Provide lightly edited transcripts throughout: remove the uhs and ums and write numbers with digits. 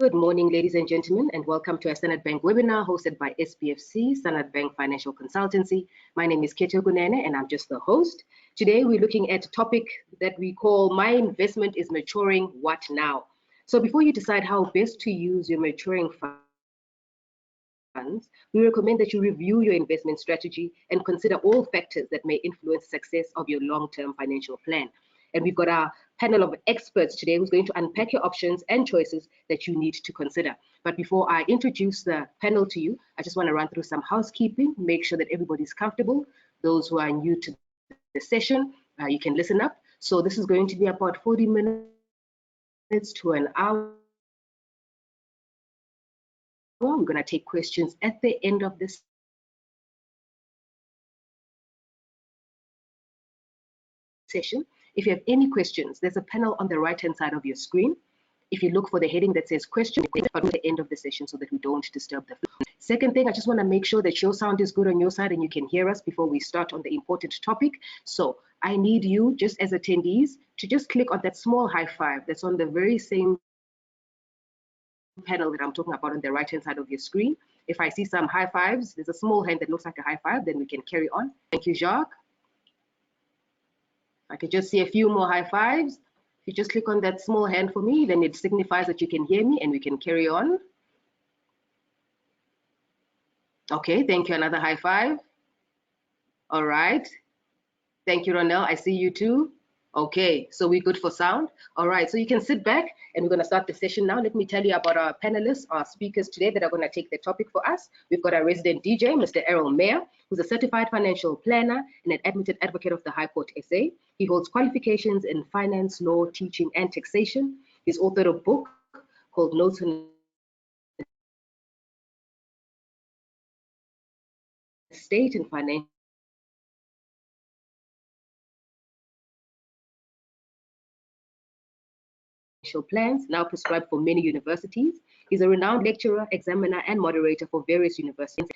Good morning, ladies and gentlemen, and welcome to a Standard Bank webinar hosted by SBFC, Standard Bank Financial Consultancy. My name is Ketio Gunene, and I'm just the host. Today, we're looking at a topic that we call My Investment is Maturing, What Now? So before you decide how best to use your maturing funds, we recommend that you review your investment strategy and consider all factors that may influence success of your long-term financial plan. And we've got our panel of experts today who's going to unpack your options and choices that you need to consider. But before I introduce the panel to you, I just want to run through some housekeeping, make sure that everybody's comfortable. Those who are new to the session, you can listen up. So this is going to be about 40 minutes to an hour. We're going to take questions at the end of this session. If you have any questions, there's a panel on the right-hand side of your screen. If you look for the heading that says question, at the end of the session so that we don't disturb the flow. Second thing, I just want to make sure that your sound is good on your side and you can hear us before we start on the important topic. So I need you, just as attendees, to just click on that small high five that's on the very same panel that I'm talking about on the right-hand side of your screen. If I see some high fives, there's a small hand that looks like a high five, then we can carry on. Thank you, Jacques. I can just see a few more high fives. If you just click on that small hand for me, then it signifies that you can hear me and we can carry on. Okay, thank you. Another high five. All right. Thank you, Ronell. I see you too. Okay, so we're good for sound. All right, so you can sit back and we're going to start the session now. Let me tell you about our panelists, our speakers today that are going to take the topic for us. We've got our resident DJ, Mr. Errol Mayer, who's a certified financial planner and an admitted advocate of the High Court SA. He holds qualifications in finance, law, teaching, and taxation. He's authored a book called Notes on Estate and Financial Plans, now prescribed for many universities. He's a renowned lecturer, examiner, and moderator for various universities,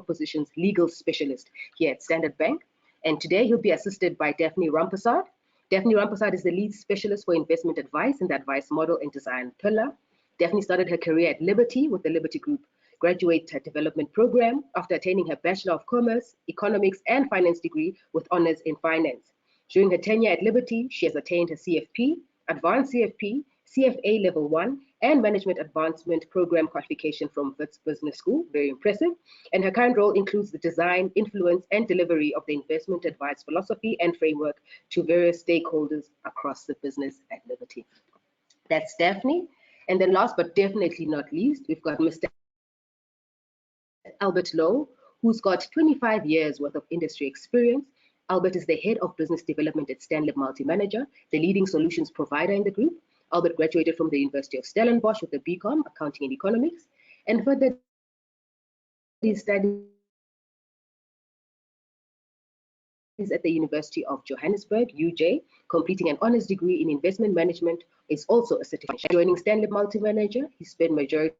positions legal specialist here at Standard Bank. And today he'll be assisted by Daphne Rampasad. Daphne Rampasad is the lead specialist for investment advice in the advice model and design pillar. Daphne started her career at Liberty with the Liberty Group Graduate Development Program after attaining her Bachelor of Commerce, Economics, and Finance degree with honors in finance. During her tenure at Liberty, she has attained her CFP, Advanced CFP, CFA Level 1, and Management Advancement Program qualification from Wits Business School. Very impressive. And her current role includes the design, influence, and delivery of the investment advice philosophy and framework to various stakeholders across the business at Liberty. That's Daphne. And then last but definitely not least, we've got Mr. Albert Lowe, who's got 25 years worth of industry experience. Albert is the head of business development at Stanley Multi-Manager, the leading solutions provider in the group. Albert graduated from the University of Stellenbosch with a BCom, Accounting and Economics, and further he studied at the University of Johannesburg, UJ, completing an honors degree in investment management, is also a certified. Joining Stanley Multi-Manager, he spent majority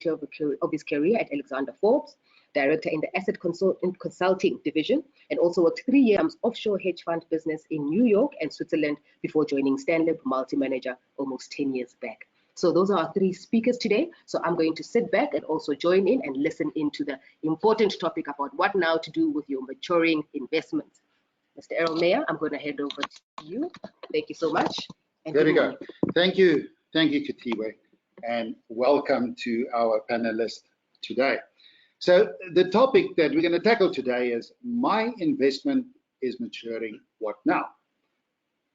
of his career at Alexander Forbes, director in the asset consulting division, and also worked 3 years offshore hedge fund business in New York and Switzerland before joining Stanley Multi-Manager almost 10 years back. So those are our three speakers today. So I'm going to sit back and also join in and listen into the important topic about what now to do with your maturing investments. Mr. Errol Mayer, I'm going to hand over to you. Thank you so much. And there we go. Thank you, Katiwe, and welcome to our panelists today. So the topic that we're going to tackle today is my investment is maturing, what now?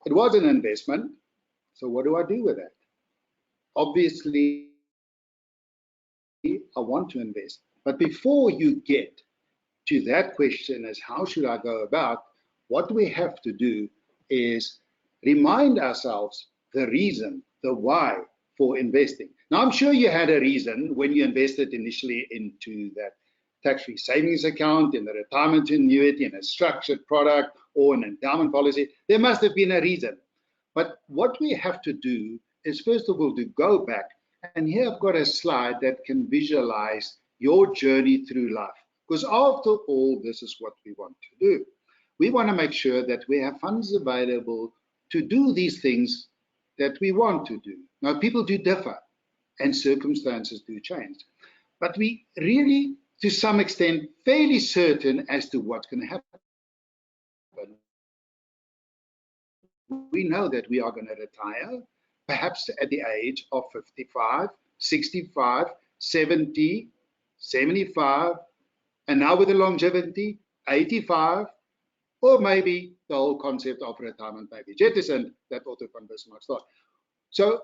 It was an investment, so what do I do with it? Obviously, I want to invest. But before you get to that question as how should I go about, what we have to do is remind ourselves the reason, the why for investing. Now, I'm sure you had a reason when you invested initially into that tax-free savings account, in the retirement annuity, in a structured product, or an endowment policy. There must have been a reason. But what we have to do is, first of all, to go back. And here I've got a slide that can visualize your journey through life. Because after all, this is what we want to do. We want to make sure that we have funds available to do these things that we want to do. Now, people do differ. and circumstances do change. But we really, to some extent, fairly certain as to what's going to happen. We know that we are going to retire, perhaps at the age of 55, 65, 70, 75, and now with the longevity, 85, or maybe the whole concept of retirement may be jettisoned, that auto-conversion might start. So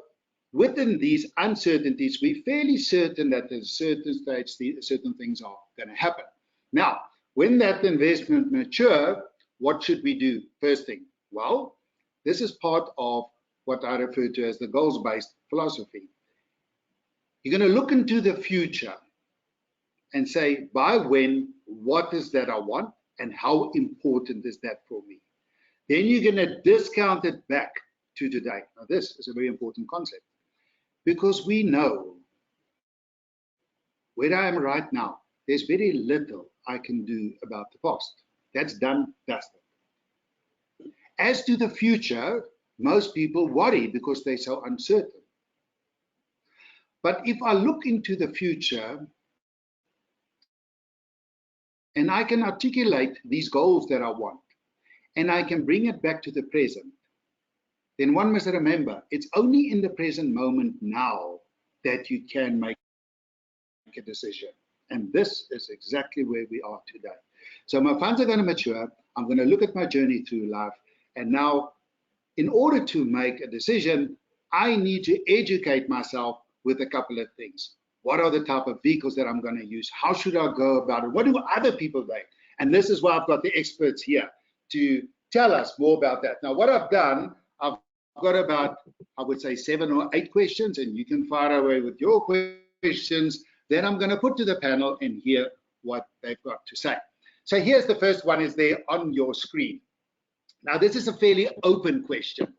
within these uncertainties, we're fairly certain that at a certain stage, certain things are going to happen. Now, when that investment matures, what should we do? First thing, well, this is part of what I refer to as the goals-based philosophy. You're going to look into the future and say, by when, what is that I want, and how important is that for me? Then you're going to discount it back to today. Now, this is a very important concept because we know where I am right now, there's very little I can do about the past. That's done, dusted. As to the future, most people worry because they're so uncertain. But if I look into the future and I can articulate these goals that I want, and I can bring it back to the present, then one must remember, it's only in the present moment now that you can make a decision. And this is exactly where we are today. So my funds are going to mature. I'm going to look at my journey through life. And now, in order to make a decision, I need to educate myself with a couple of things. What are the type of vehicles that I'm going to use? How should I go about it? What do other people think? And this is why I've got the experts here to tell us more about that. Now, what I've done, I've got about, I would say, 7 or 8 questions, and you can fire away with your questions. Then I'm going to put to the panel and hear what they've got to say. So here's the first one, is there on your screen. Now, this is a fairly open question.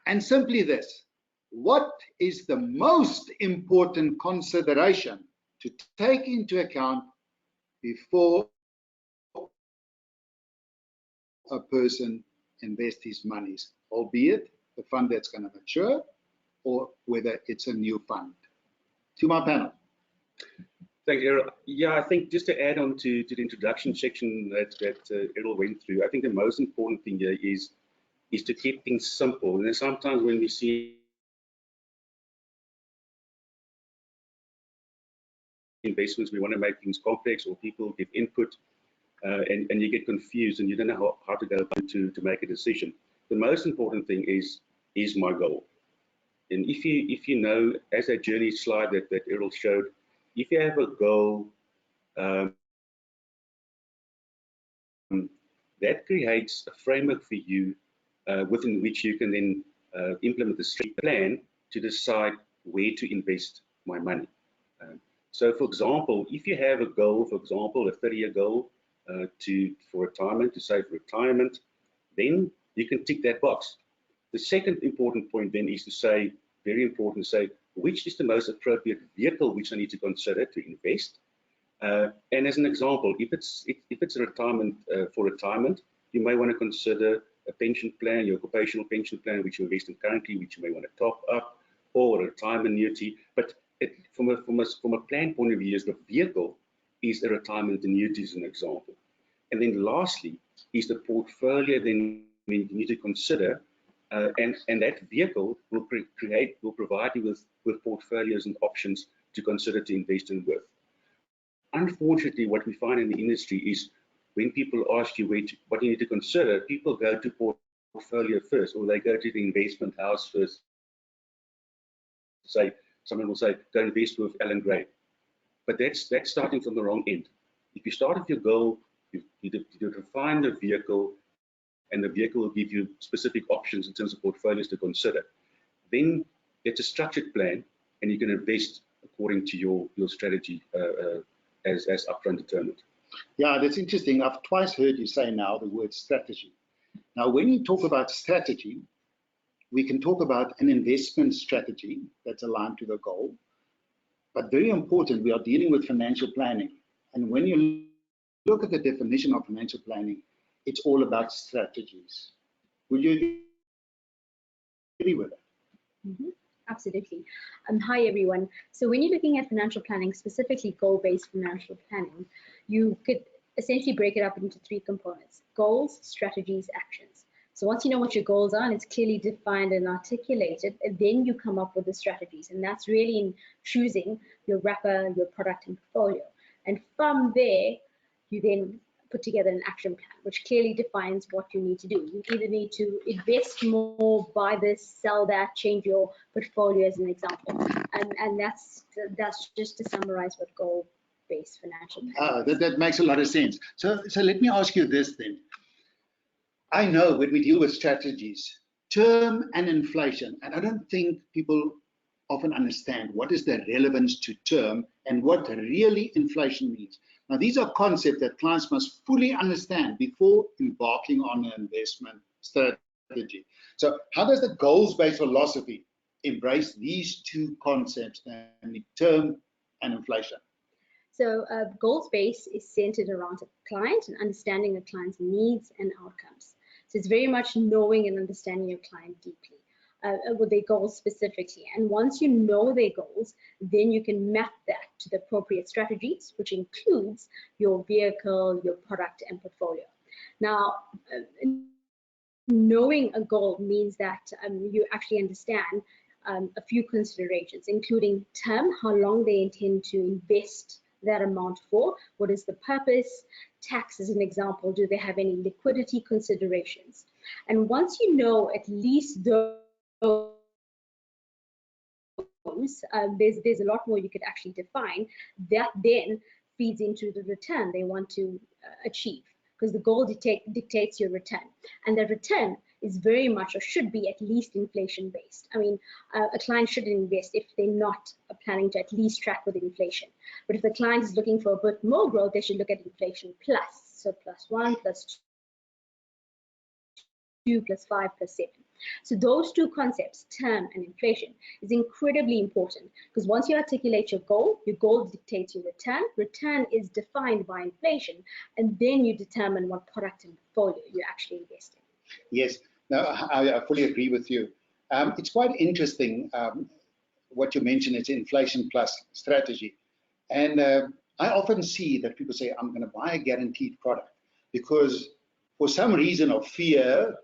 And simply this, what is the most important consideration to take into account before a person invests his monies, albeit the fund that's going to mature or whether it's a new fund? To my panel. Thank you, Errol. Yeah, I think just to add on to the introduction section that Errol went through, I think the most important thing here is to keep things simple. And then sometimes when we see investments, we want to make things complex, or people give input and you get confused and you don't know how to go about to make a decision. The most important thing is my goal. And if you know, as that journey slide that Errol showed, if you have a goal, that creates a framework for you within which you can then implement the strategic plan to decide where to invest my money. So, for example, if you have a goal, for example, a 30-year goal for retirement, to save for retirement, then you can tick that box. The second important point then is to say, very important to say, which is the most appropriate vehicle which I need to consider to invest. And as an example, if it's a retirement for retirement, you may want to consider a pension plan, your occupational pension plan, which you invest in currently, which you may want to top up, or a retirement annuity. But from a plan point of view, the vehicle is a retirement annuity, as an example. And then lastly is the portfolio. Then you need to consider, and that vehicle will provide you with portfolios and options to consider to invest in with. Unfortunately, what we find in the industry is when people ask you what you need to consider, people go to portfolio first, or they go to the investment house first. Someone will say, go invest with Alan Gray. But that's starting from the wrong end. If you start with your goal, you define the vehicle, and the vehicle will give you specific options in terms of portfolios to consider. Then it's a structured plan, and you can invest according to your strategy as upfront determined. Yeah, that's interesting. I've twice heard you say now the word strategy. Now, when you talk about strategy, we can talk about an investment strategy that's aligned to the goal. But very important, we are dealing with financial planning. And when you look at the definition of financial planning, it's all about strategies. Would you agree with that? Mm-hmm. Absolutely. Hi, everyone. So when you're looking at financial planning, specifically goal-based financial planning, you could essentially break it up into three components: goals, strategies, actions. So once you know what your goals are and it's clearly defined and articulated, then you come up with the strategies. And that's really in choosing your wrapper, your product and portfolio. And from there, you then put together an action plan, which clearly defines what you need to do. You either need to invest more, buy this, sell that, change your portfolio as an example. And that's just to summarize what goal-based financial planning is. That makes a lot of sense. So let me ask you this then. I know when we deal with strategies, term and inflation, and I don't think people often understand what is the relevance to term and what really inflation means. Now, these are concepts that clients must fully understand before embarking on an investment strategy. So how does the goals-based philosophy embrace these two concepts, namely term and inflation? So goals-based is centered around a client and understanding a client's needs and outcomes. So it's very much knowing and understanding your client deeply, with their goals specifically. And once you know their goals, then you can map that to the appropriate strategies, which includes your vehicle, your product, and portfolio. Now, knowing a goal means that you actually understand a few considerations, including term, how long they intend to invest that amount for, what is the purpose, tax as an example, do they have any liquidity considerations? And once you know at least those, there's a lot more you could actually define, that then feeds into the return they want to achieve, because the goal dictates your return. And the return is very much, or should be, at least inflation based. I mean, a client shouldn't invest if they're not planning to at least track with inflation. But if the client is looking for a bit more growth, they should look at inflation plus. So +1, +2, +5, +7. So those two concepts, term and inflation, is incredibly important, because once you articulate your goal dictates your return. Return is defined by inflation, and then you determine what product and portfolio you actually invest in. Yes, no, I fully agree with you. It's quite interesting what you mentioned, it's inflation plus strategy. And I often see that people say, I'm going to buy a guaranteed product because for some reason of fear,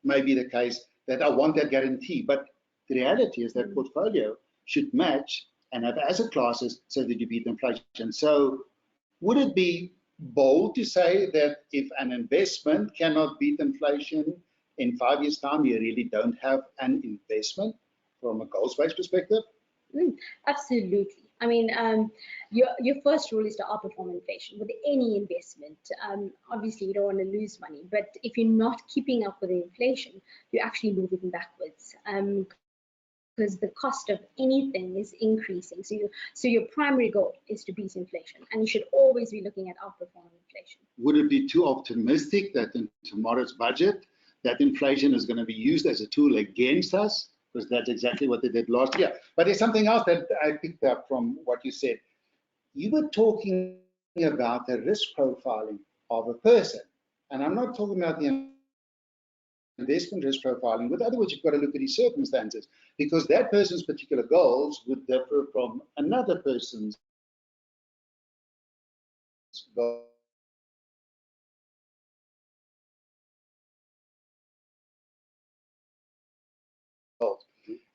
may be the case, that I want that guarantee. But the reality is that portfolio should match and have asset classes so that you beat inflation. So would it be bold to say that if an investment cannot beat inflation, in 5 years' time, you really don't have an investment from a goals-based perspective? Absolutely. I mean, your first rule is to outperform inflation with any investment. Obviously, you don't want to lose money, but if you're not keeping up with the inflation, you're actually moving backwards. Because the cost of anything is increasing. So your primary goal is to beat inflation, and you should always be looking at outperforming inflation. Would it be too optimistic that in tomorrow's budget, that inflation is going to be used as a tool against us? Because that's exactly what they did last year. But there's something else that I picked up from what you said. You were talking about the risk profiling of a person. And I'm not talking about the investment risk profiling. With other words, you've got to look at his circumstances, because that person's particular goals would differ from another person's goals.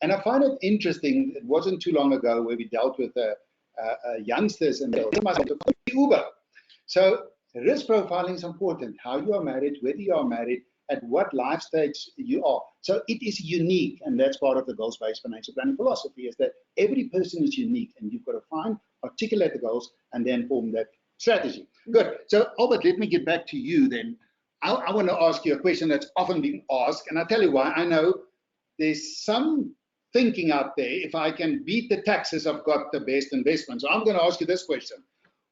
And I find it interesting, it wasn't too long ago where we dealt with youngsters and Uber. So risk profiling is important, how you are married, whether you are married, at what life stage you are. So it is unique, and that's part of the goals-based financial planning philosophy, is that every person is unique, and you've got to articulate the goals, and then form that strategy. Good. So Albert, let me get back to you then. I want to ask you a question that's often been asked, and I'll tell you why. I know there's some thinking out there, if I can beat the taxes, I've got the best investment. So I'm going to ask you this question.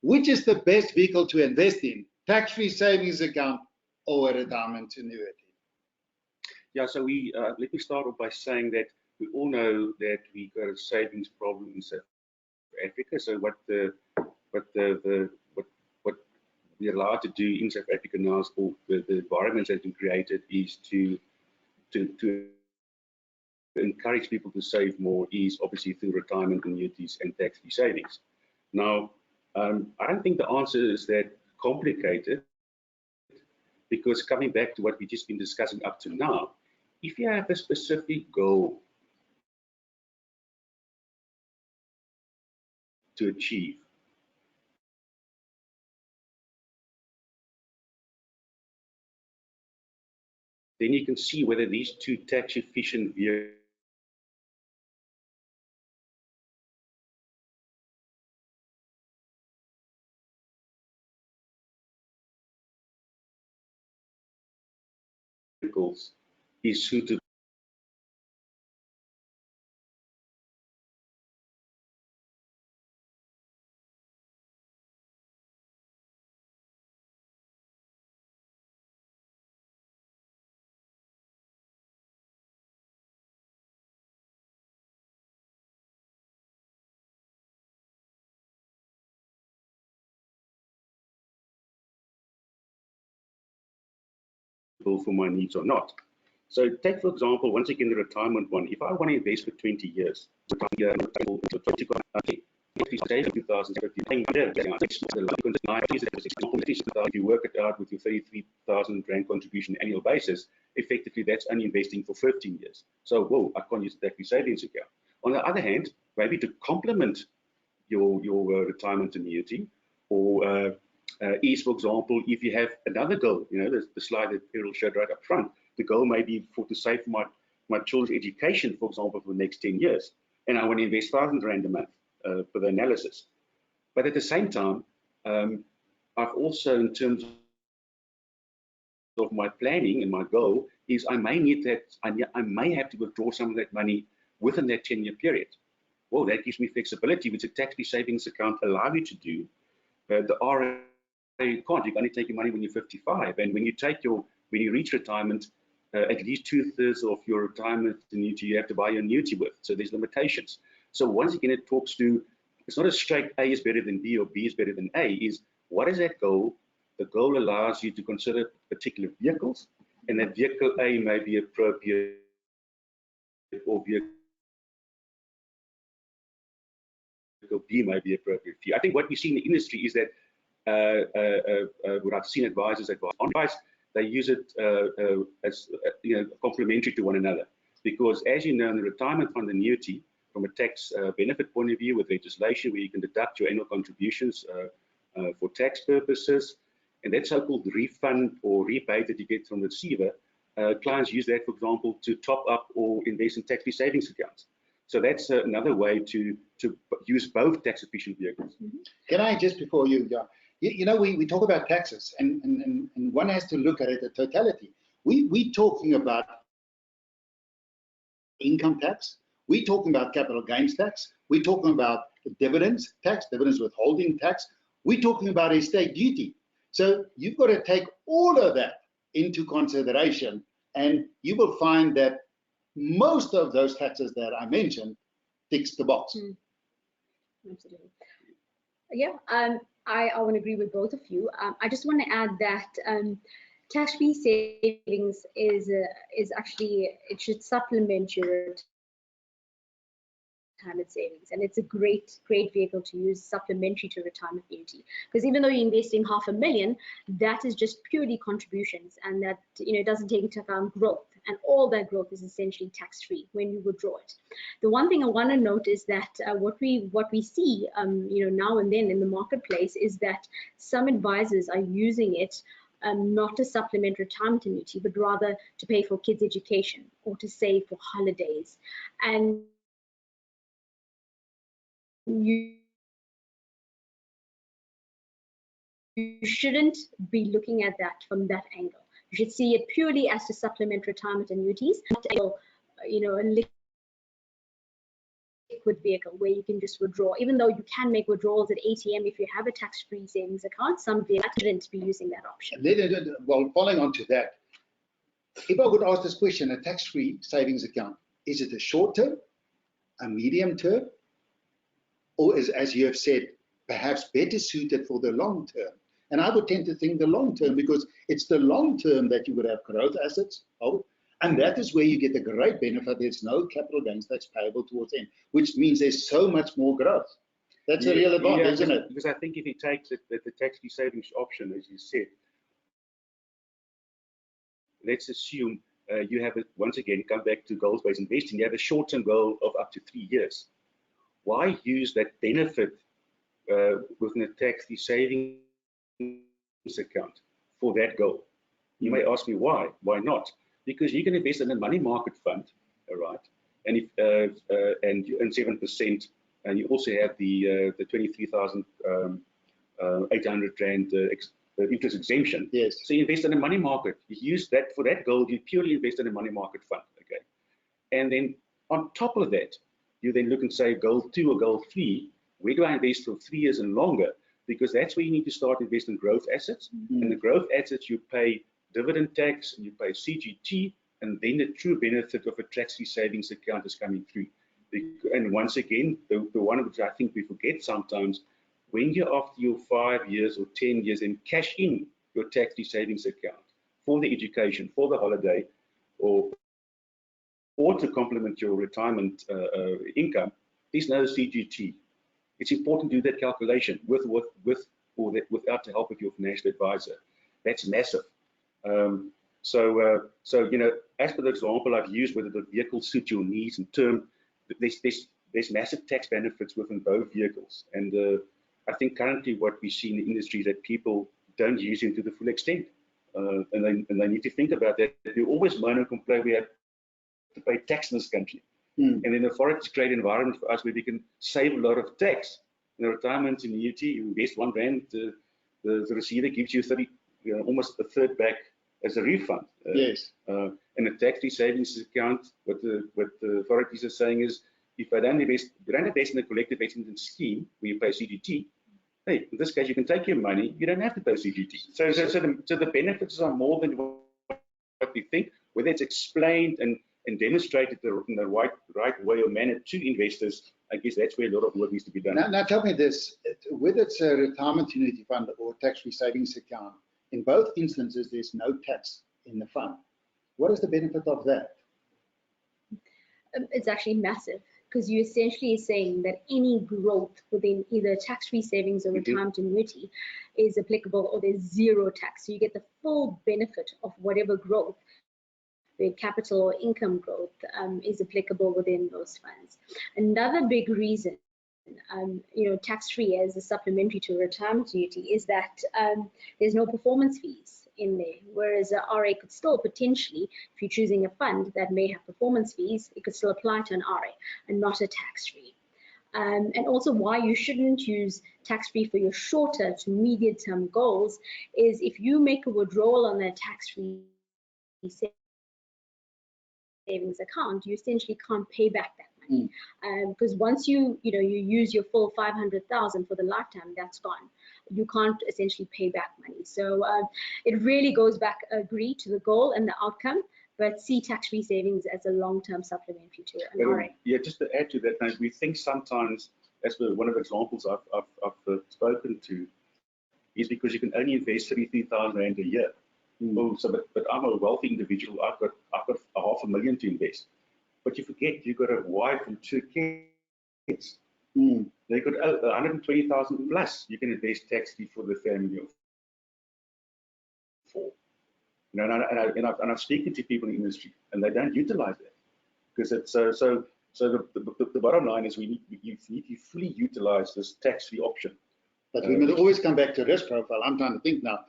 Which is the best vehicle to invest in? Tax-free savings account or a retirement annuity? Yeah, so let me start off by saying that we all know that we got a savings problem in South Africa. So what we're allowed to do in South Africa now is, the environment that's been created, is to encourage people to save more is obviously through retirement annuities and tax-free savings. Now, I don't think the answer is that complicated, because coming back to what we've just been discussing up to now, if you have a specific goal to achieve, then you can see whether these two tax-efficient vehicles is suitable for my needs or not. So take, for example, once again, the retirement one. If I want to invest for 20 years, if you work it out with your 33,000 Rand contribution annual basis, effectively that's only investing for 15 years. So, whoa, I can't use that savings account. On the other hand, maybe to complement your retirement annuity, or is, for example, if you have another goal, the slide that Errol showed right up front, the goal may be to save for my children's education, for example, for the next 10 years, and I want to invest 1,000 Rand a month for the analysis. But at the same time, I've also, in terms of my planning and my goal, is I may need that, I may have to withdraw some of that money within that 10-year period. Well, that gives me flexibility, which a tax-free savings account allows you to do. The RA you can't. You can only take your money when you're 55, and when you reach retirement, at least 2/3 of your retirement annuity you have to buy your annuity with. So there's limitations. So once again, it talks to, it's not a straight A is better than B or B is better than A. Is what is that goal? The goal allows you to consider particular vehicles, and that vehicle A may be appropriate, or vehicle B may be appropriate for you. I think what we see in the industry is that what I've seen advisors advise, they use it as complementary to one another, because as you know, in the retirement fund annuity, from a tax benefit point of view, with legislation where you can deduct your annual contributions for tax purposes, and that so-called refund or rebate that you get from the receiver, clients use that, for example, to top up or invest in tax-free savings accounts. So that's another way to use both tax-efficient vehicles. Can I just, before you go, we talk about taxes, and one has to look at it at totality. We're talking about income tax, we're talking about capital gains tax, we're talking about dividends tax, dividends withholding tax, we're talking about estate duty. So you've got to take all of that into consideration, and you will find that most of those taxes that I mentioned ticks the box. Absolutely. Yeah, I want to agree with both of you. I just want to add that tax-free savings is actually, it should supplement your retirement savings, and it's a great vehicle to use supplementary to retirement annuity, because even though you're investing $500,000, that is just purely contributions, and that it doesn't take into account growth, and all that growth is essentially tax-free when you withdraw it. The one thing I want to note is that what we see now and then in the marketplace is that some advisors are using it not to supplement retirement annuity, but rather to pay for kids' education or to save for holidays. And you shouldn't be looking at that from that angle. You should see it purely as to supplement retirement annuities, not a liquid vehicle where you can just withdraw. Even though you can make withdrawals at ATM if you have a tax-free savings account, some vehicles shouldn't be using that option. Well, following on to that, if I would ask this question, a tax-free savings account, is it a short term, a medium term, or is, as you have said, perhaps better suited for the long term? And I would tend to think the long term, because it's the long term that you would have growth assets. And that is where you get the great benefit. There's no capital gains tax payable towards the end, which means there's so much more growth. That's a real advantage, isn't it? Because I think if you take the tax-free savings option, as you said, let's assume you have, once again, come back to goals-based investing, you have a short-term goal of up to 3 years. Why use that benefit within a tax-free savings account for that goal? You may ask me why. Why not? Because you can invest in a money market fund, all right? And if and you earn 7%, and you also have the 23,800 rand interest exemption. Yes. So you invest in a money market. You use that for that goal. You purely invest in a money market fund. Okay. And then on top of that, you then look and say goal 2 or goal 3. Where do I invest for 3 years and longer? Because that's where you need to start investing in growth assets. And the growth assets you pay dividend tax and you pay CGT, and then the true benefit of a tax-free savings account is coming through. And once again, the one which I think we forget sometimes, when you're after your 5 years or 10 years and cash in your tax-free savings account for the education, for the holiday, or to complement your retirement income, there's no CGT. It's important to do that calculation with or without the help of your financial advisor. That's massive. So you know, as per the example I've used, whether the vehicle suits your needs and term, there's massive tax benefits within both vehicles. And I think currently what we see in the industry is that people don't use it to the full extent. And they need to think about that. They always moan and complain we have to pay tax in this country. And in the forex trade environment for us, where we can save a lot of tax. In a retirement annuity, you invest R1, the receiver gives you 30, you know, almost a third back as a refund. Yes. In a tax-free savings account, what the authorities are saying is, if I don't invest, you don't invest in a collective investment scheme where you pay CGT. Hey, in this case, you can take your money. You don't have to pay CGT. So the benefits are more than what we think. Whether it's explained and demonstrated in the right way or manner to investors, I guess that's where a lot of work needs to be done. Now tell me this, whether it's a retirement annuity fund or tax-free savings account, in both instances, there's no tax in the fund. What is the benefit of that? It's actually massive, because you're essentially saying that any growth within either tax-free savings or retirement annuity is applicable, or there's zero tax. So you get the full benefit of whatever growth, be it capital or income growth, is applicable within those funds. Another big reason, you know, tax-free as a supplementary to a retirement annuity is that there's no performance fees in there, whereas a RA could still potentially, if you're choosing a fund that may have performance fees, it could still apply to an RA and not a tax-free. And also why you shouldn't use tax-free for your shorter to medium-term goals is if you make a withdrawal on that tax-free savings account, you essentially can't pay back that money, because once you use your full 500,000 for the lifetime, that's gone. You can't essentially pay back money. So it really goes back, agree to the goal and the outcome, but see tax-free savings as a long-term supplementary to an RA. Yeah, just to add to that, we think sometimes, as one of the examples I've spoken to, is because you can only invest 33,000 rand a year. Oh, so but I'm a wealthy individual. I've got $500,000 to invest. But you forget you've got a wife and 2 kids. They've got 120,000 plus. You can invest tax-free for the family of 4. You know, and I'm speaking to people in the industry, and they don't utilize that, because it's so the bottom line is you need to fully utilize this tax-free option. But we will always come back to risk profile. I'm trying to think now.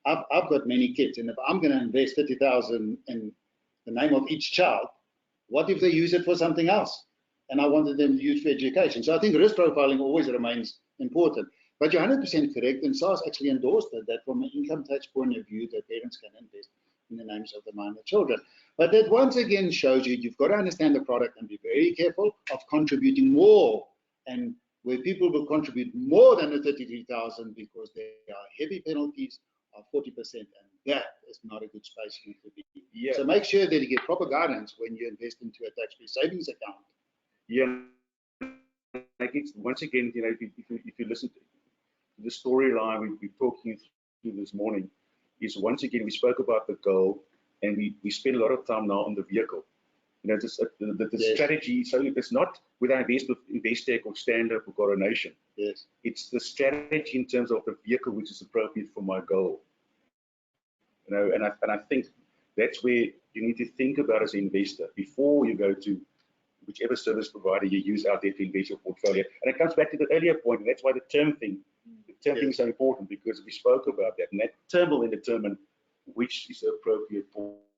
I've got many kids, and if I'm going to invest 30,000 in the name of each child, what if they use it for something else? And I wanted them to use for education. So I think risk profiling always remains important. But you're 100% correct, and SARS actually endorsed that from an income tax point of view, that parents can invest in the names of the minor children. But that once again shows you've got to understand the product and be very careful of contributing more, and where people will contribute more than the 33,000 because there are heavy penalties of 40%, and that is not a good space for you to be. Yeah. So make sure that you get proper guidance when you invest into a tax-free savings account. Yeah. I guess once again, you know, if you listen to the storyline we're talking through this morning, is once again we spoke about the goal, and we spend a lot of time now on the vehicle. You know, the Yes. strategy. So it's not whether I invest with Investec or Standard or Coronation. Yes. It's the strategy in terms of the vehicle which is appropriate for my goal. You know, and I think that's where you need to think about as an investor before you go to whichever service provider you use out there to invest your portfolio. And it comes back to the earlier point, and that's why the term thing is so important, because we spoke about that, and that term will then determine which is the appropriate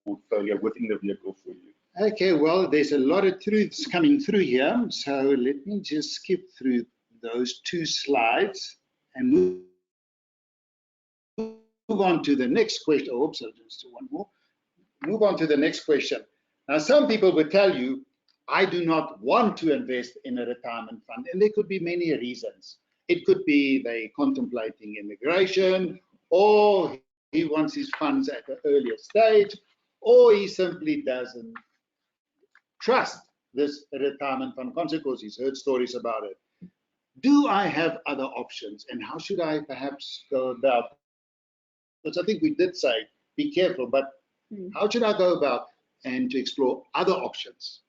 portfolio within the vehicle for you. Okay, well, there's a lot of truths coming through here, so let me just skip through those 2 slides and move on to the next question. Oops, I'll just do one more. Move on to the next question. Now, some people would tell you, I do not want to invest in a retirement fund, and there could be many reasons. It could be they contemplating immigration, or he wants his funds at an earlier stage, or he simply doesn't trust this retirement fund consequence. He's heard stories about it. Do I have other options, and how should I perhaps go about? Because I think we did say be careful, but how should I go about and to explore other options?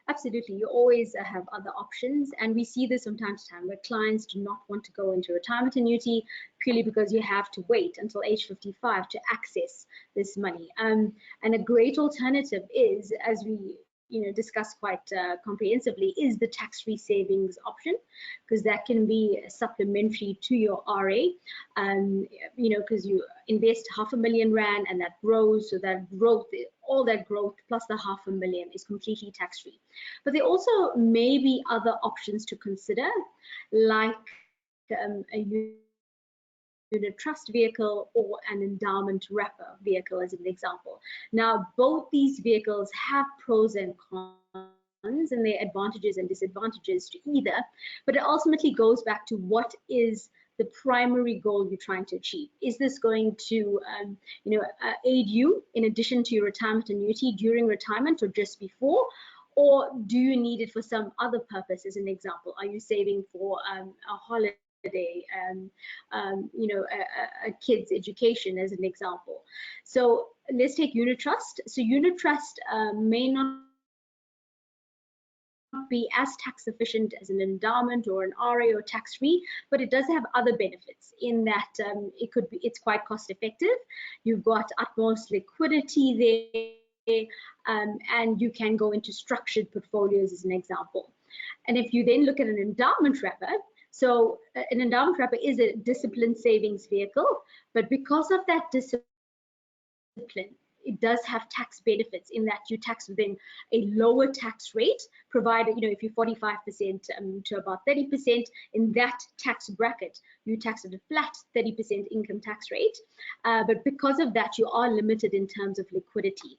Absolutely, you always have other options, and we see this from time to time where clients do not want to go into retirement annuity purely because you have to wait until age 55 to access this money. And a great alternative is, as we discussed quite comprehensively, is the tax-free savings option, because that can be supplementary to your RA. Because you invest R500,000 and that grows, so that growth, all that growth plus the R500,000 is completely tax-free. But there also may be other options to consider, like a unit trust vehicle or an endowment wrapper vehicle, as an example. Now, both these vehicles have pros and cons, and their advantages and disadvantages to either, but it ultimately goes back to what is the primary goal you're trying to achieve. Is this going to aid you in addition to your retirement annuity during retirement or just before? Or do you need it for some other purpose? As an example, are you saving for a holiday, a kid's education, as an example? So let's take unit trust. So unit trust may not be as tax efficient as an endowment or an RA or tax-free, but it does have other benefits in that it's quite cost effective. You've got utmost liquidity there, and you can go into structured portfolios, as an example. And if you then look at an endowment wrapper, so an endowment wrapper is a disciplined savings vehicle, but because of that discipline, it does have tax benefits in that you tax within a lower tax rate, provided, if you're 45% to about 30%, in that tax bracket, you tax at a flat 30% income tax rate. But because of that, you are limited in terms of liquidity.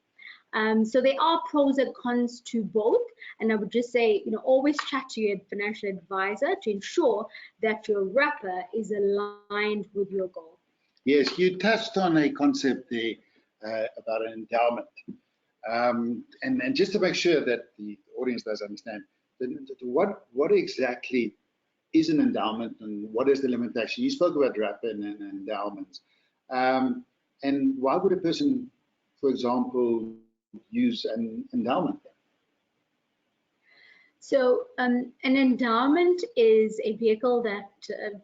So there are pros and cons to both, and I would just say, always chat to your financial advisor to ensure that your wrapper is aligned with your goal. Yes, you touched on a concept there about an endowment, and just to make sure that the audience does understand, what exactly is an endowment and what is the limitation? You spoke about wrapper and endowments, and why would a person, for example, use an endowment? So an endowment is a vehicle that,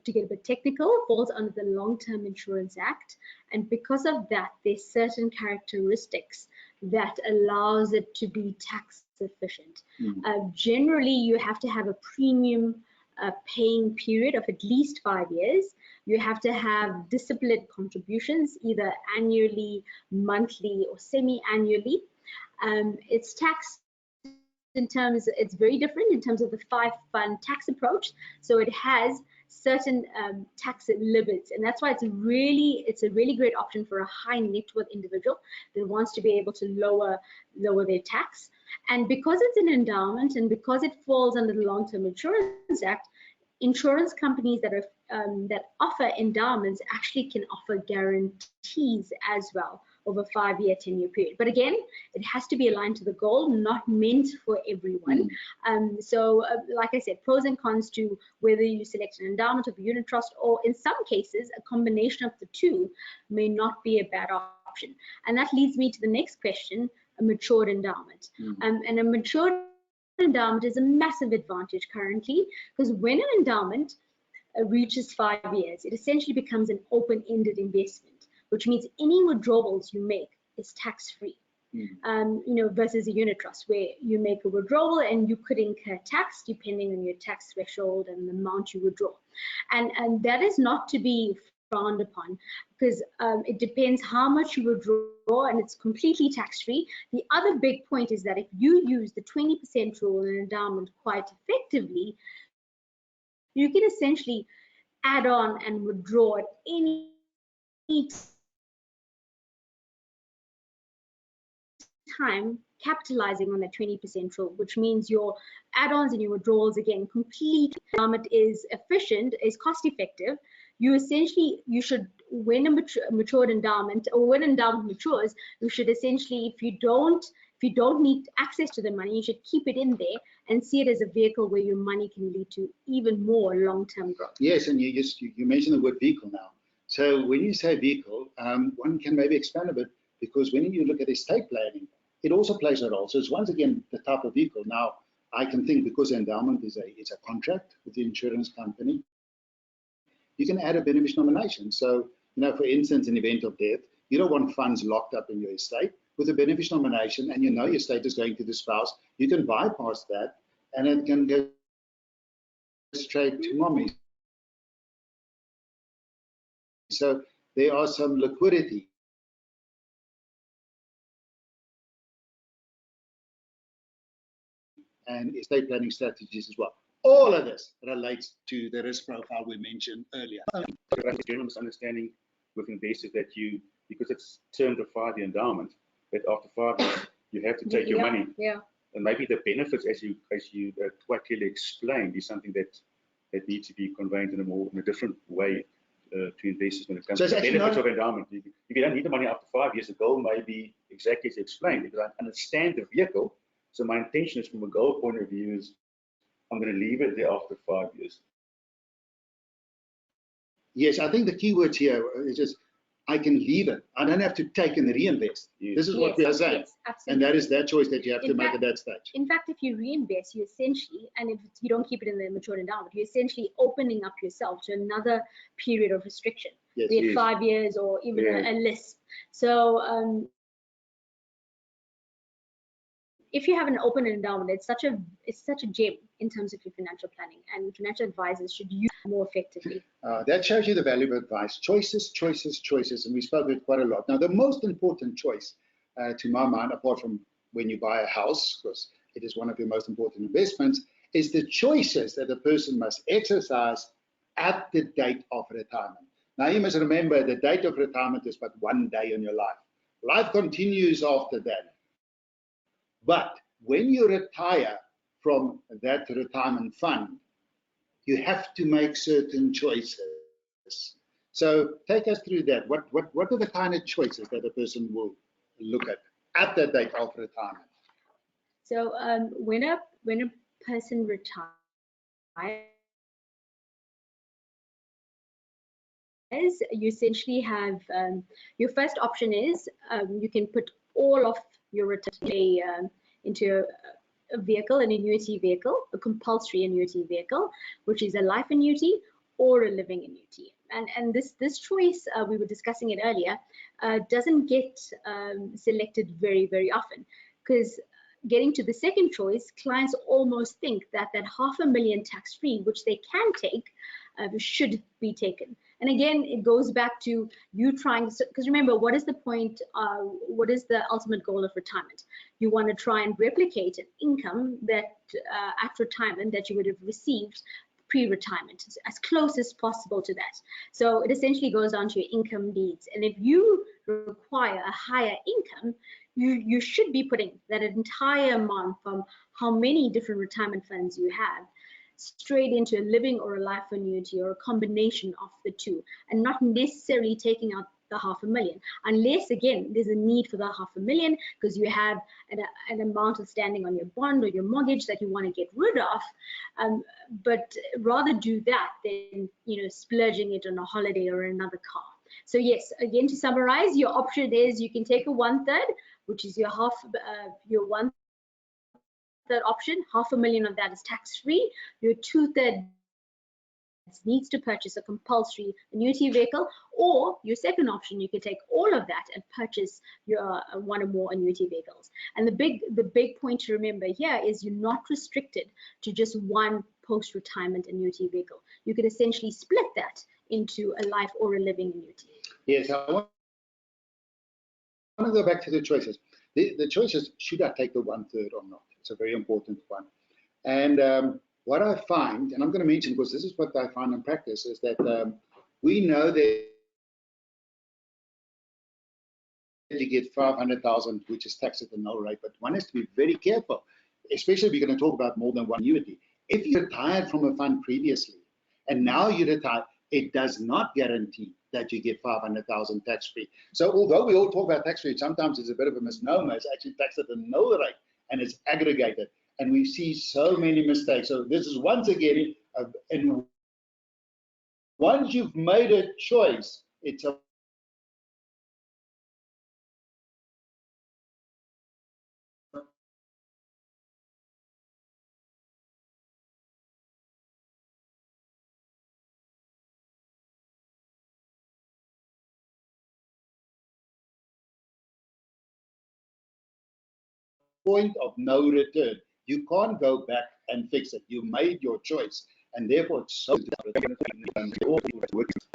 to get a bit technical, falls under the Long-Term Insurance Act. And because of that, there's certain characteristics that allows it to be tax efficient. Generally, you have to have a premium paying period of at least 5 years. You have to have disciplined contributions, either annually, monthly, or semi-annually. It's taxed in terms, it's very different in terms of the 5-fund tax approach. So it has certain tax limits, and that's why it's a really great option for a high net worth individual that wants to be able to lower their tax. And because it's an endowment and because it falls under the Long-Term Insurance Act, insurance companies that offer endowments actually can offer guarantees as well over a 5-year, 10-year period. But again, it has to be aligned to the goal, not meant for everyone. So like I said, pros and cons to whether you select an endowment or a unit trust, or in some cases, a combination of the two may not be a bad option. option. And that leads me to the next question, a matured endowment. And a matured endowment is a massive advantage currently, because when an endowment reaches 5 years, it essentially becomes an open-ended investment, which means any withdrawals you make is tax-free. Versus a unit trust where you make a withdrawal and you could incur tax depending on your tax threshold and the amount you withdraw. And that is not to be frowned upon, because it depends how much you withdraw, and it's completely tax-free. The other big point is that if you use the 20% rule in endowment quite effectively, you can essentially add on and withdraw at any time, capitalizing on that 20% rule, which means your add-ons and your withdrawals, again, completely. Endowment is efficient, is cost-effective. You should, when a matured endowment, or when endowment matures, you should essentially, if you don't need access to the money, you should keep it in there and see it as a vehicle where your money can lead to even more long-term growth. Yes, and you mentioned the word vehicle now. So when you say vehicle, one can maybe expand a bit, because when you look at estate planning, it also plays a role. So it's once again the type of vehicle. Now, I can think, because endowment is a contract with the insurance company, you can add a beneficial nomination. So, for instance, in event of death, you don't want funds locked up in your estate. With a beneficial nomination, and your estate is going to the spouse, you can bypass that, and it can go straight to mommy. So there are some liquidity and estate planning strategies as well. All of this relates to the risk profile we mentioned earlier. General misunderstanding with investors that because it's termed a 5-year endowment, that after 5 years you have to take your money. Yeah. And maybe the benefits, as you quite clearly explained, is something that needs to be conveyed in a different way to investors when it comes to the benefits of endowment. If you don't need the money after 5 years, the goal may be exactly as you explained, because I understand the vehicle. So my intention is, from a goal point of view, is I'm going to leave it there after 5 years. Yes, I think the key words here is just, I can leave it. I don't have to take and reinvest. Yes. This is what we are saying. Yes, absolutely. And that is that choice that you have to make at that stage. In fact, if you reinvest, you essentially, and if you don't keep it in the matured endowment, you're essentially opening up yourself to another period of restriction, be it 5 years or even a list. So if you have an open endowment, it's such a gem in terms of your financial planning, and financial advisors should use it more effectively. That shows you the value of advice. Choices, choices, choices, and we spoke it quite a lot. Now, the most important choice, to my mind, apart from when you buy a house, because it is one of your most important investments, is the choices that a person must exercise at the date of retirement. Now, you must remember, the date of retirement is but one day in your life. Life continues after that. But when you retire from that retirement fund, you have to make certain choices. So take us through that. What are the kind of choices that a person will look at the date of retirement? So when a person retires, you essentially have your first option is you can put all of your return into a vehicle, an annuity vehicle, a compulsory annuity vehicle, which is a life annuity or a living annuity. And this choice, we were discussing it earlier, doesn't get selected very, very often, because getting to the second choice, clients almost think that $500,000 tax-free, which they can take, should be taken. And again, it goes back to you trying, because remember, what is the point, what is the ultimate goal of retirement? You want to try and replicate an income that at retirement that you would have received pre-retirement, as close as possible to that. So it essentially goes down to your income needs. And if you require a higher income, you should be putting that entire amount from how many different retirement funds you have straight into a living or a life annuity, or a combination of the two, and not necessarily taking out the $500,000, unless again there's a need for the $500,000 because you have an amount of standing on your bond or your mortgage that you want to get rid of. But rather do that than splurging it on a holiday or another car. So yes, again, to summarize, your option is you can take a 1/3, which is your your 1/3 option. $500,000 of that is tax-free. Your 2/3 needs to purchase a compulsory annuity vehicle, or your second option, you can take all of that and purchase your one or more annuity vehicles. And the big point to remember here is you're not restricted to just one post-retirement annuity vehicle. You could essentially split that into a life or a living annuity. Yes, I want to go back to the choices. The choices, should I take the 1/3 or not? It's a very important one. And what I find, and I'm going to mention because this is what I find in practice, is that we know that you get 500,000, which is taxed at a null rate, but one has to be very careful, especially if you're going to talk about more than one annuity. If you retired from a fund previously and now you retire, it does not guarantee that you get 500,000 tax-free. So although we all talk about tax-free, sometimes it's a bit of a misnomer. It's actually taxed at a null rate and it's aggregated. And we see so many mistakes. So this is once again, and once you've made a choice, it's a point of no return. You can't go back and fix it. You made your choice, and therefore it's so. It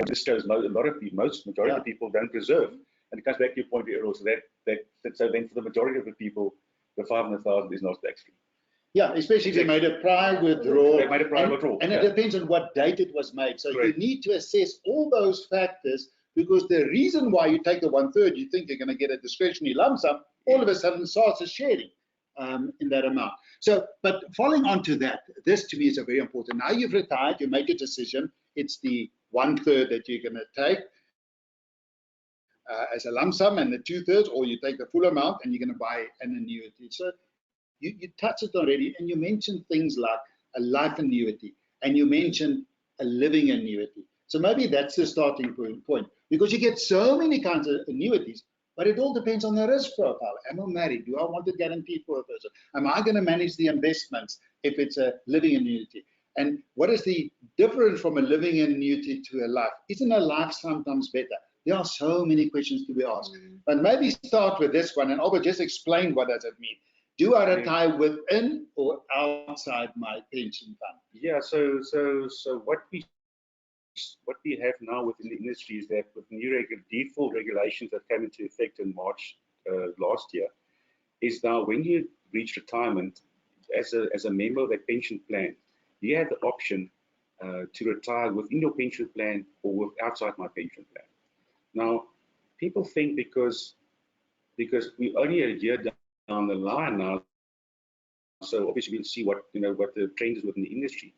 just shows majority of people don't preserve, and it comes back to your point earlier. So then for the majority of the people, the 500,000 is not tax free. Yeah, especially if they made a prior withdrawal. They made a prior withdrawal, and it depends on what date it was made. So you need to assess all those factors, because the reason why you take the 1/3, you think you're going to get a discretionary lump sum, all of a sudden starts as sharing in that amount. So, but following on to that, this to me is a very important. Now you've retired, you make a decision. It's the 1/3 that you're going to take as a lump sum, and the 2/3, or you take the full amount and you're going to buy an annuity. So you touched it already, and you mentioned things like a life annuity, and you mentioned a living annuity. So maybe that's the starting point, because you get so many kinds of annuities, but it all depends on the risk profile. Am I married? Do I want to guarantee for a person? Am I going to manage the investments if it's a living annuity? And what is the difference from a living annuity to a life? Isn't a life sometimes better? There are so many questions to be asked. But maybe start with this one, and Albert, just explain what does it mean. Do I retire within or outside my pension fund? Yeah, so what we have now within the industry is that with new default regulations that came into effect in March last year, is now when you reach retirement as a member of a pension plan, you have the option to retire within your pension plan or outside my pension plan. Now, people think because we're only a year down the line now, so obviously we'll see what the trend is within the industry.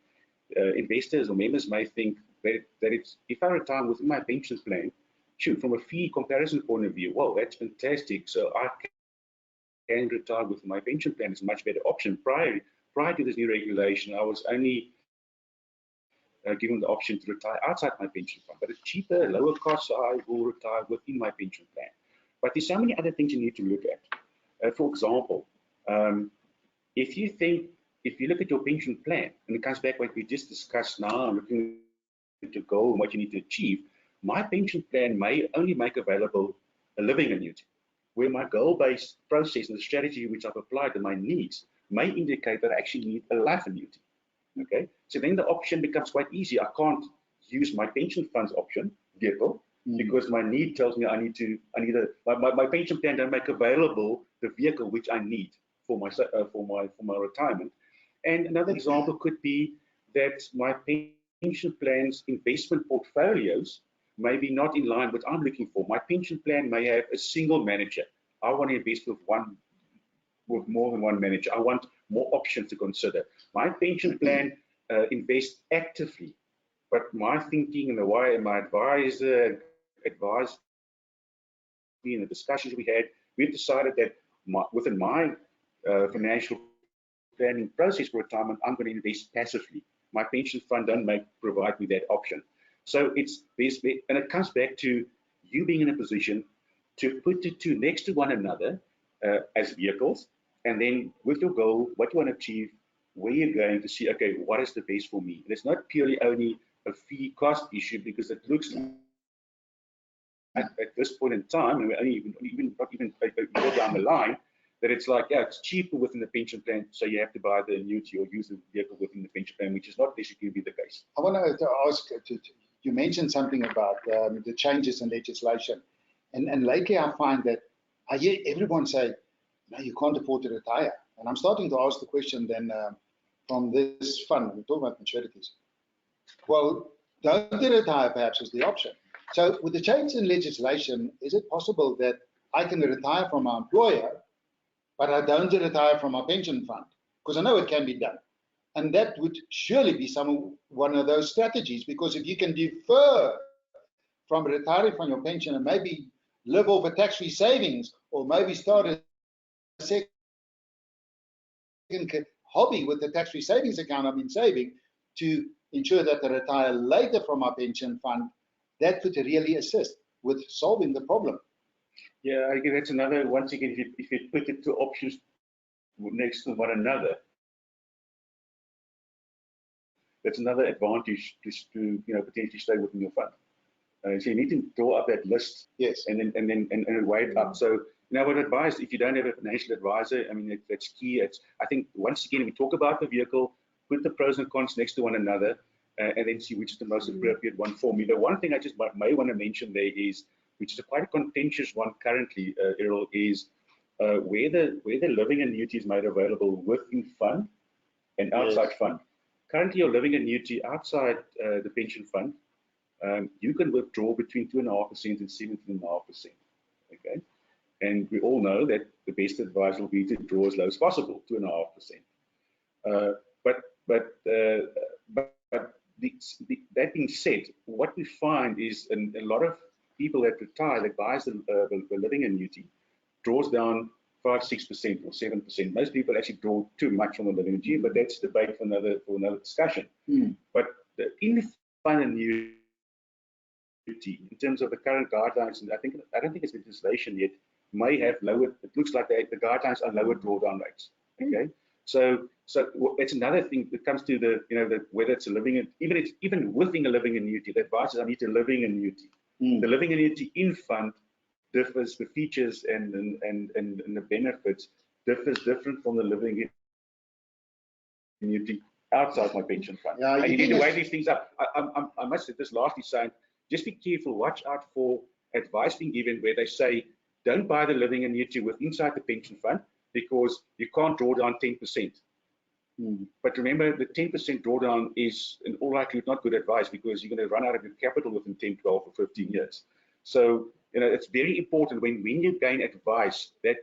Investors or members may think that it's, if I retire within my pension plan, shoot, from a fee comparison point of view, well, that's fantastic. So I can retire within my pension plan. It's a much better option. Prior to this new regulation, I was only given the option to retire outside my pension fund, but it's cheaper, lower cost, so I will retire within my pension plan. But there's so many other things you need to look at. For example, if you look at your pension plan, and it comes back what we just discussed now, looking at your goal and what you need to achieve, my pension plan may only make available a living annuity, where my goal-based process and the strategy which I've applied to my needs may indicate that I actually need a life annuity. Okay, so then the option becomes quite easy. I can't use my pension fund's option vehicle because my need tells me my pension plan don't make available the vehicle which I need for my retirement. And another example could be that my pension plan's investment portfolios may be not in line with what I'm looking for. My pension plan may have a single manager. I want to invest with more than one manager. I want more options to consider. My pension plan invests actively, but my thinking and the way my advisor advised me in the discussions we had, we've decided that within my financial planning process for retirement, I'm going to invest passively. My pension fund don't provide me that option. So and it comes back to you being in a position to put the two next to one another as vehicles, and then with your goal, what you want to achieve, where you're going, to see, okay, what is the best for me? And it's not purely only a fee cost issue, because it looks at this point in time, and we're only not even a year down the line, that it's like, yeah, it's cheaper within the pension plan, so you have to buy the annuity or use the vehicle within the pension plan, which is not necessarily be the case. I want to ask, you mentioned something about the changes in legislation, and lately I find that I hear everyone say, no, you can't afford to retire. And I'm starting to ask the question then from this fund, we're talking about maturities. Well, don't they retire perhaps as the option? So with the change in legislation, is it possible that I can retire from my employer, but I don't retire from my pension fund? Because I know it can be done. And that would surely be one of those strategies, because if you can defer from retiring from your pension and maybe live off a tax-free savings, or maybe start a second hobby with the tax-free savings account I've been saving to ensure that I retire later from my pension fund, that could really assist with solving the problem. Yeah, I guess that's another, once again, if you put the two options next to one another, that's another advantage to potentially stay within your fund. So you need to draw up that list, yes, and weigh it up. So I would advise, if you don't have a financial advisor, I mean, that's key. I think once again, we talk about the vehicle, put the pros and cons next to one another, and then see which is the most appropriate one for me. The one thing I just may want to mention there is, which is quite a contentious one currently, Errol, is where the living annuity is made available within fund and outside fund. Currently, your living annuity outside the pension fund, you can withdraw between 2.5% and 17.5%. Okay, and we all know that the best advice will be to draw as low as possible, 2.5%. That being said, what we find is a lot of people that retire, that buys the living annuity, draws down 5, 6% or 7%. Most people actually draw too much from the living annuity, but that's debate for another discussion. But in the fund annuity, in terms of the current guidelines, and I don't think it's legislation yet, may have lower. It looks like the guidelines are lower drawdown rates. Okay, so it's another thing that comes to the whether it's a living, even within a living annuity, the advice is I need a living annuity. The living annuity in fund differs, the features and the benefits different from the living annuity outside my pension fund. Yeah, and you need to weigh these things up. I must say this lastly, saying, just be careful, watch out for advice being given where they say, don't buy the living annuity with inside the pension fund because you can't draw down 10%. But remember, the 10% drawdown is in all likelihood not good advice, because you're going to run out of your capital within 10, 12, or 15 years. So, it's very important when you gain advice that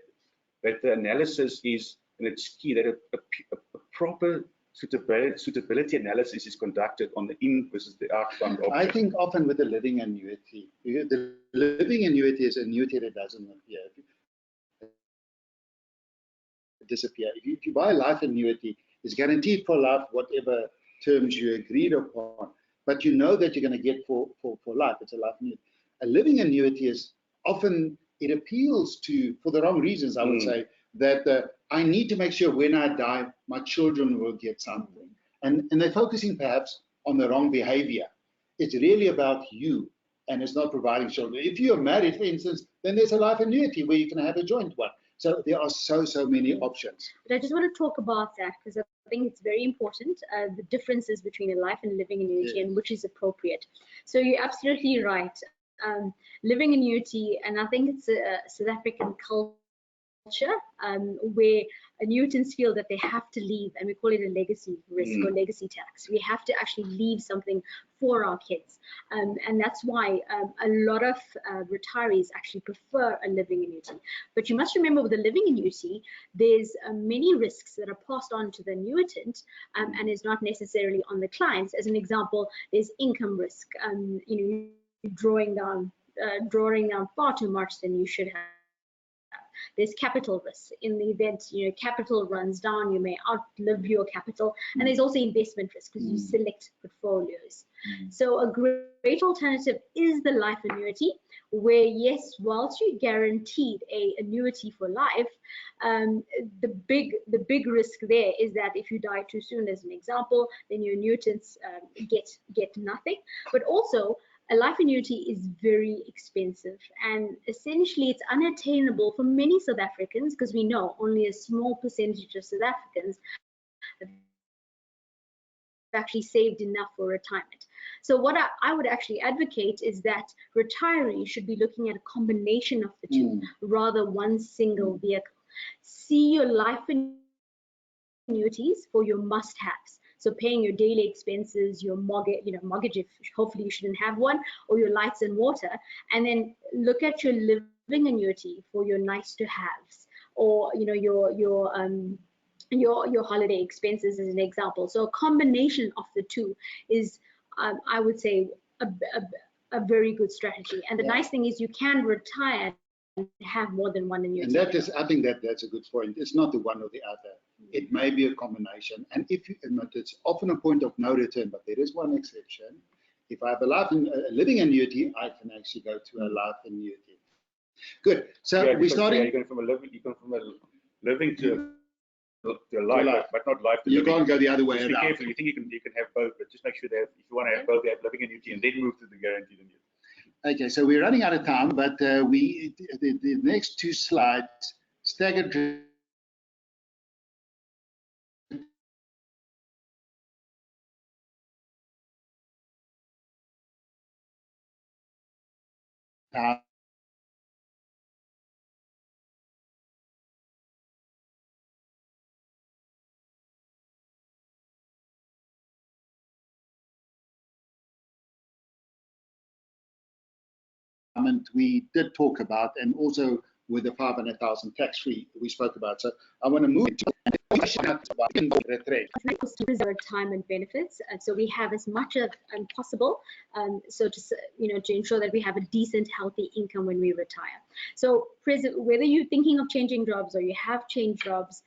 the analysis is, and it's key, that a proper suitability analysis is conducted on the in versus the out fund option. I think often with the living annuity, the living annuity is an annuity that doesn't disappear. If you buy a life annuity, it's guaranteed for life, whatever terms you agreed upon, but you know that you're going to get for life. It's a life annuity. A living annuity is often, it appeals to, for the wrong reasons, I would say, that I need to make sure when I die, my children will get something. And they're focusing perhaps on the wrong behavior. It's really about you, and it's not providing children. If you're married, for instance, then there's a life annuity where you can have a joint one. So there are so many options. But I just want to talk about that, because I think it's very important, the differences between a life and a living annuity, and which is appropriate. So you're absolutely right. Living annuity, and I think it's a South African culture where annuitants feel that they have to leave, and we call it a legacy risk or legacy tax. We have to actually leave something for our kids, and that's why a lot of retirees actually prefer a living annuity. But you must remember, with a living annuity, there's many risks that are passed on to the annuitant and is not necessarily on the clients. As an example, there's income risk. Drawing down far too much than you should have. There's capital risks. In the event capital runs down, you may outlive your capital, and there's also investment risk because you select portfolios. So a great alternative is the life annuity, where yes, whilst you're guaranteed a annuity for life, the big risk there is that if you die too soon, as an example, then your annuitants get nothing. But also, a life annuity is very expensive, and essentially it's unattainable for many South Africans, because we know only a small percentage of South Africans have actually saved enough for retirement. So what I would actually advocate is that retirees should be looking at a combination of the two, rather one single vehicle. See your life annuities for your must-haves. So paying your daily expenses, your mortgage, if hopefully you shouldn't have one, or your lights and water, and then look at your living annuity for your nice-to-haves, or your holiday expenses, as an example. So a combination of the two is, I would say, a very good strategy. And the nice thing is you can retire and have more than one annuity. And that is, I think that's a good point. It's not the one or the other. It may be a combination. And it's often a point of no return, but there is one exception. If I have a living annuity, I can actually go to a life annuity. Good. So we're starting. You come from a living to a life, but not life to you living. You can't go the other way around. Be careful. You think you can have both, but just make sure that if you want to have both, you have living annuity and then move to the guaranteed annuity. Okay, so we're running out of time, but the next two slides, staggered we did talk about, and also with the 500,000 tax-free we spoke about. So I want to move into retirement benefits. So we have as much as possible, so to ensure that we have a decent, healthy income when we retire. So whether you're thinking of changing jobs or you have changed jobs,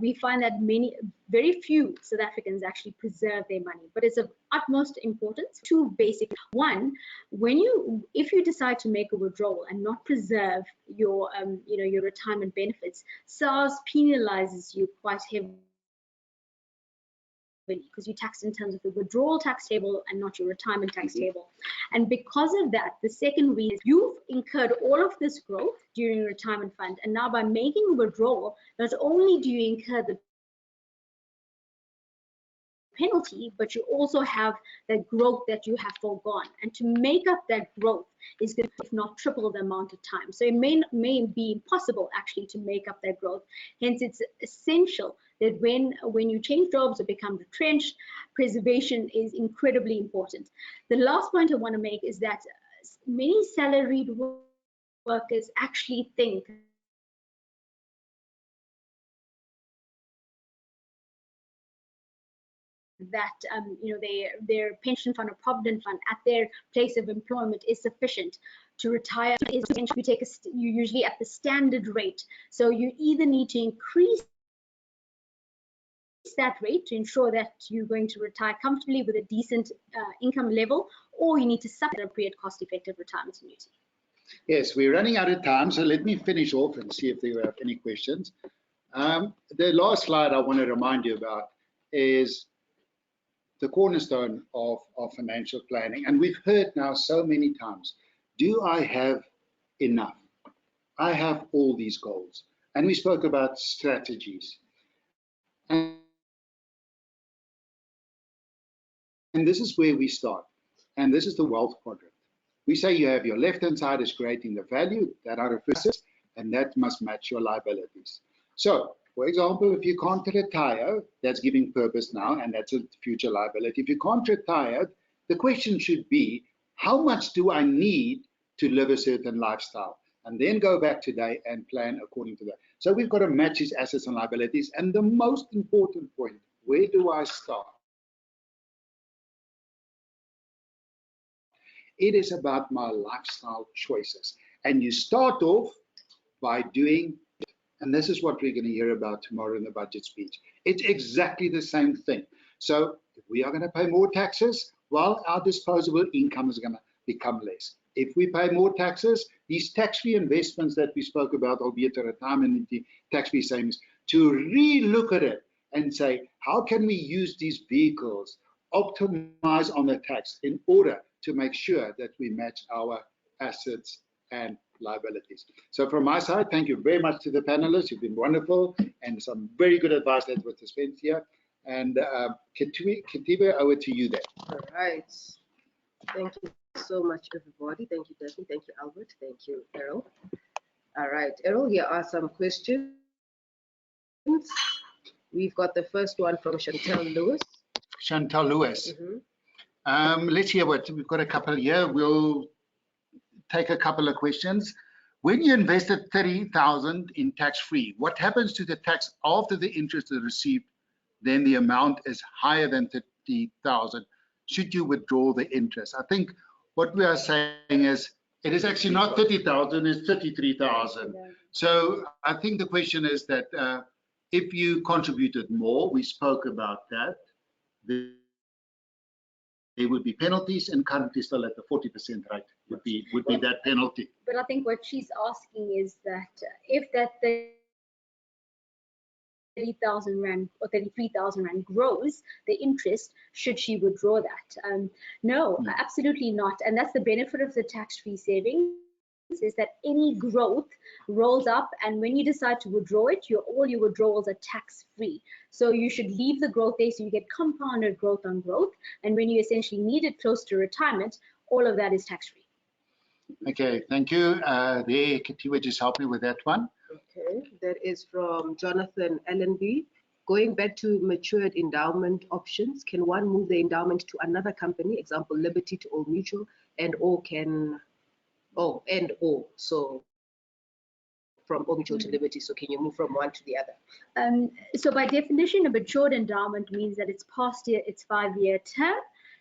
we find that very few South Africans actually preserve their money, but it's of utmost importance. Two basic. One, if you decide to make a withdrawal and not preserve your your retirement benefits, SARS penalizes you quite heavily, because you're taxed in terms of the withdrawal tax table and not your retirement tax table. And because of that, the second reason is you've incurred all of this growth during your retirement fund, and now by making a withdrawal, not only do you incur the penalty, but you also have that growth that you have foregone. And to make up that growth is going to, if not triple the amount of time. So it may be impossible actually to make up that growth. Hence, it's essential that when you change jobs or become retrenched, preservation is incredibly important. The last point I want to make is that many salaried workers actually think that their pension fund or provident fund at their place of employment is sufficient to retire. You usually at the standard rate, so you either need to increase that rate to ensure that you're going to retire comfortably with a decent income level, or you need to supplement appropriate cost-effective retirement annuity. Yes, we're running out of time, so let me finish off and see if there are any questions. The last slide I want to remind you about is the cornerstone of financial planning. And we've heard now so many times, do I have enough? I have all these goals. And we spoke about strategies. And this is where we start. And this is the wealth quadrant. We say you have your left-hand side is creating the value that are assets, and that must match your liabilities. So, for example, if you can't retire, that's giving purpose now, and that's a future liability. If you can't retire, the question should be, how much do I need to live a certain lifestyle? And then go back today and plan according to that. So we've got to match his assets and liabilities. And the most important point, where do I start? It is about my lifestyle choices. And you start off by doing, and this is what we're going to hear about tomorrow in the budget speech. It's exactly the same thing. So if we are going to pay more taxes, well, our disposable income is going to become less. If we pay more taxes, these tax-free investments that we spoke about, albeit a retirement annuity, tax-free savings, to re-look at it and say, how can we use these vehicles, optimize on the tax in order to make sure that we match our assets and liabilities. So from my side, thank you very much to the panelists. You've been wonderful, and some very good advice that was dispensed here. And Katiba, over to you then. All right. Thank you so much, everybody. Thank you, Daphne. Thank you, Albert. Thank you, Errol. All right, Errol, here are some questions. We've got the first one from Chantal Lewis. Chantal Lewis. Let's hear what we've got. A couple here. We'll take a couple of questions. When you invested 30,000 in tax-free, what happens to the tax after the interest is received? Then the amount is higher than 30,000. Should you withdraw the interest? I think what we are saying is it is actually not 30,000, it's 33,000. So I think the question is that if you contributed more, we spoke about that, there would be penalties, and currently still at the 40% rate would be that penalty. But I think what she's asking is that if that 30,000 rand or 33,000 rand grows, the interest, should she withdraw that? No, absolutely not. And that's the benefit of the tax-free savings, is that any growth rolls up, and when you decide to withdraw it, all your withdrawals are tax-free. So you should leave the growth there so you get compounded growth on growth, and when you essentially need it close to retirement, all of that is tax-free. Okay, thank you. There, Katiwa, just help me with that one. Okay, that is from Jonathan Allenby. Going back to matured endowment options, can one move the endowment to another company, example Liberty to Old Mutual, so from Old Mutual to Liberty, so can you move from one to the other? So by definition, a matured endowment means that it's past its 5-year term.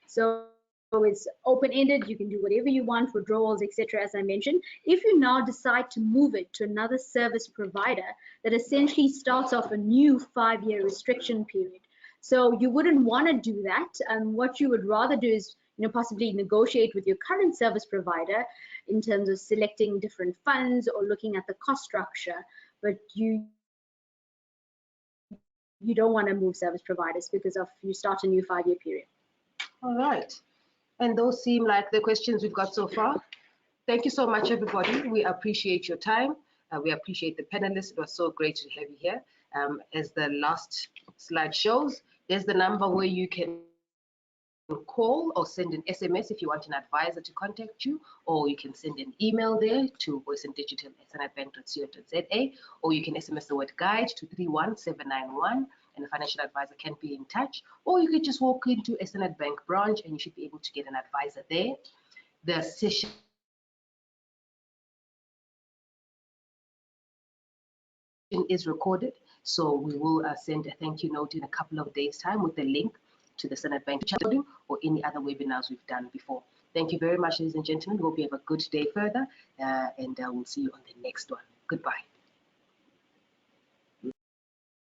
So it's open-ended, you can do whatever you want, withdrawals, etc., as I mentioned. If you now decide to move it to another service provider, that essentially starts off a new 5-year restriction period. So you wouldn't want to do that. What you would rather do is possibly negotiate with your current service provider in terms of selecting different funds or looking at the cost structure, but you don't want to move service providers because you start a new 5-year period. All right. And those seem like the questions we've got so far. Thank you so much, everybody. We appreciate your time. We appreciate the panelists. It was so great to have you here. As the last slide shows, there's the number where you can call or send an SMS if you want an advisor to contact you, or you can send an email there to voiceindigital@standardbank.co.za, or you can SMS the word guide to 31791, and a financial advisor can be in touch, or you could just walk into a Standard Bank branch and you should be able to get an advisor there. The session is recorded, so we will send a thank you note in a couple of days' time with the link to the Standard Bank channel or any other webinars we've done before. Thank you very much, ladies and gentlemen. Hope you have a good day further, and we'll see you on the next one. Goodbye.